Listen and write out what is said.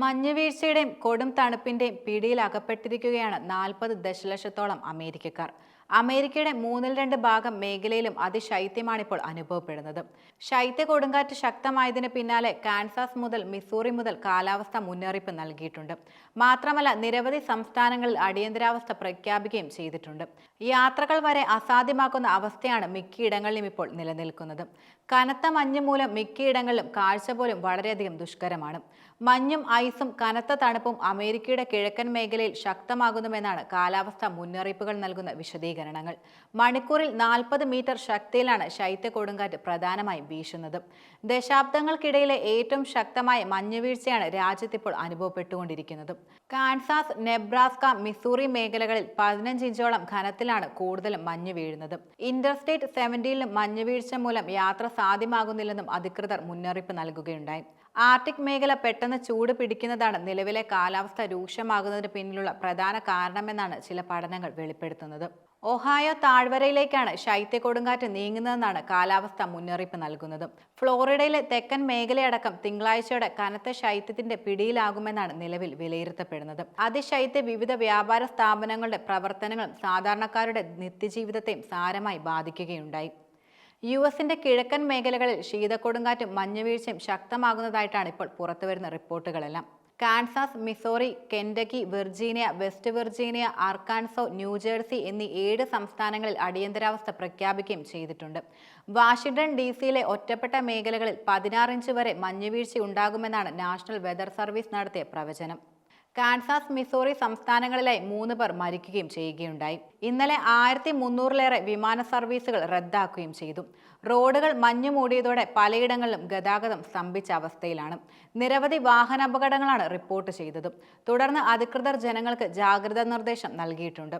മഞ്ഞുവീഴ്ചയുടെയും കൊടും തണുപ്പിന്റെയും പിടിയിൽ അകപ്പെട്ടിരിക്കുകയാണ് 40 ദശലക്ഷത്തോളം അമേരിക്കക്കാർ. അമേരിക്കയുടെ 2/3 ഭാഗം മേഖലയിലും അതിശൈത്യമാണിപ്പോൾ അനുഭവപ്പെടുന്നത്. ശൈത്യ കൊടുങ്കാറ്റ് ശക്തമായതിന് പിന്നാലെ കാൻസാസ് മുതൽ മിസൂറി മുതൽ കാലാവസ്ഥ മുന്നറിയിപ്പ് നൽകിയിട്ടുണ്ട്. മാത്രമല്ല നിരവധി സംസ്ഥാനങ്ങളിൽ അടിയന്തരാവസ്ഥ പ്രഖ്യാപിക്കുകയും ചെയ്തിട്ടുണ്ട്. യാത്രകൾ വരെ അസാധ്യമാക്കുന്ന അവസ്ഥയാണ് മിക്കയിടങ്ങളിലും ഇപ്പോൾ നിലനിൽക്കുന്നത്. കനത്ത മഞ്ഞ് മൂലം മിക്കയിടങ്ങളിലും കാഴ്ച പോലും വളരെയധികം ദുഷ്കരമാണ്. മഞ്ഞും ഐസും കനത്ത തണുപ്പും അമേരിക്കയുടെ കിഴക്കൻ മേഖലയിൽ ശക്തമാകുന്നുവെന്നാണ് കാലാവസ്ഥാ മുന്നറിയിപ്പുകൾ നൽകുന്ന വിശദീകരണങ്ങൾ. മണിക്കൂറിൽ 40 മീറ്റർ ശക്തിയിലാണ് ശൈത്യ കൊടുങ്കാറ്റ് പ്രധാനമായും വീശുന്നത്. ദശാബ്ദങ്ങൾക്കിടയിലെ ഏറ്റവും ശക്തമായ മഞ്ഞുവീഴ്ചയാണ് രാജ്യത്തിപ്പോൾ അനുഭവപ്പെട്ടുകൊണ്ടിരിക്കുന്നത്. കാൻസാസ്, നെബ്രാസ്ക, മിസൂറി മേഖലകളിൽ 15 ഇഞ്ചോളം ഘനത്തിലാണ് കൂടുതലും മഞ്ഞ് വീഴുന്നത്. ഇന്റർസ്റ്റേറ്റ് 70-ലും മഞ്ഞുവീഴ്ച മൂലം യാത്ര സാധ്യമാകുന്നില്ലെന്നും അധികൃതർ മുന്നറിയിപ്പ് നൽകുകയുണ്ടായി. ആർട്ടിക് മേഖല പെട്ടെന്ന് ചൂട് പിടിക്കുന്നതാണ് നിലവിലെ കാലാവസ്ഥ രൂക്ഷമാകുന്നതിന് പിന്നിലുള്ള പ്രധാന കാരണമെന്നാണ് ചില പഠനങ്ങൾ വെളിപ്പെടുത്തുന്നത്. ഒഹായോ താഴ്വരയിലേക്കാണ് ശൈത്യ കൊടുങ്കാറ്റ് നീങ്ങുന്നതെന്നാണ് കാലാവസ്ഥ മുന്നറിയിപ്പ് നൽകുന്നത്. ഫ്ലോറിഡയിലെ തെക്കൻ മേഖലയടക്കം തിങ്കളാഴ്ചയോടെ കനത്ത ശൈത്യത്തിന്റെ പിടിയിലാകുമെന്നാണ് നിലവിൽ വിലയിരുത്തപ്പെടുന്നത്. അതിശൈത്യ വിവിധ വ്യാപാര സ്ഥാപനങ്ങളുടെ പ്രവർത്തനങ്ങളും സാധാരണക്കാരുടെ നിത്യജീവിതത്തെയും സാരമായി ബാധിക്കുകയുണ്ടായി. യുഎസിന്റെ കിഴക്കൻ മേഖലകളിൽ ശീതക്കൊടുങ്കാറ്റും മഞ്ഞുവീഴ്ചയും ശക്തമാകുന്നതായിട്ടാണ് ഇപ്പോൾ പുറത്തുവരുന്ന റിപ്പോർട്ടുകളെല്ലാം. Kansas, Missouri, Kentucky, Virginia, West Virginia, Arkansas, New Jersey എന്നീ 7 സംസ്ഥാനങ്ങളിൽ അടിയന്തരാവസ്ഥ പ്രഖ്യാപിക്കുകയും ചെയ്തിട്ടുണ്ട്. വാഷിംഗ്ടൺ DC-യിലെ ഒറ്റപ്പെട്ട മേഖലകളിൽ 16 ഇഞ്ച് വരെ മഞ്ഞുവീഴ്ച ഉണ്ടാകുമെന്നാണ് നാഷണൽ വെതർ സർവീസ് നടത്തിയ പ്രവചനം. കാൻസാസ്, മിസോറി സംസ്ഥാനങ്ങളിലായി 3 പേർ മരിക്കുകയും ചെയ്യുകയുണ്ടായി. ഇന്നലെ 1300-ലേറെ വിമാന സർവീസുകൾ റദ്ദാക്കുകയും ചെയ്തു. റോഡുകൾ മഞ്ഞു മൂടിയതോടെ പലയിടങ്ങളിലും ഗതാഗതം സ്തംഭിച്ച അവസ്ഥയിലാണ്. നിരവധി വാഹനാപകടങ്ങളാണ് റിപ്പോർട്ട് ചെയ്തത്. തുടർന്ന് അധികൃതർ ജനങ്ങൾക്ക് ജാഗ്രതാ നിർദ്ദേശം നൽകിയിട്ടുണ്ട്.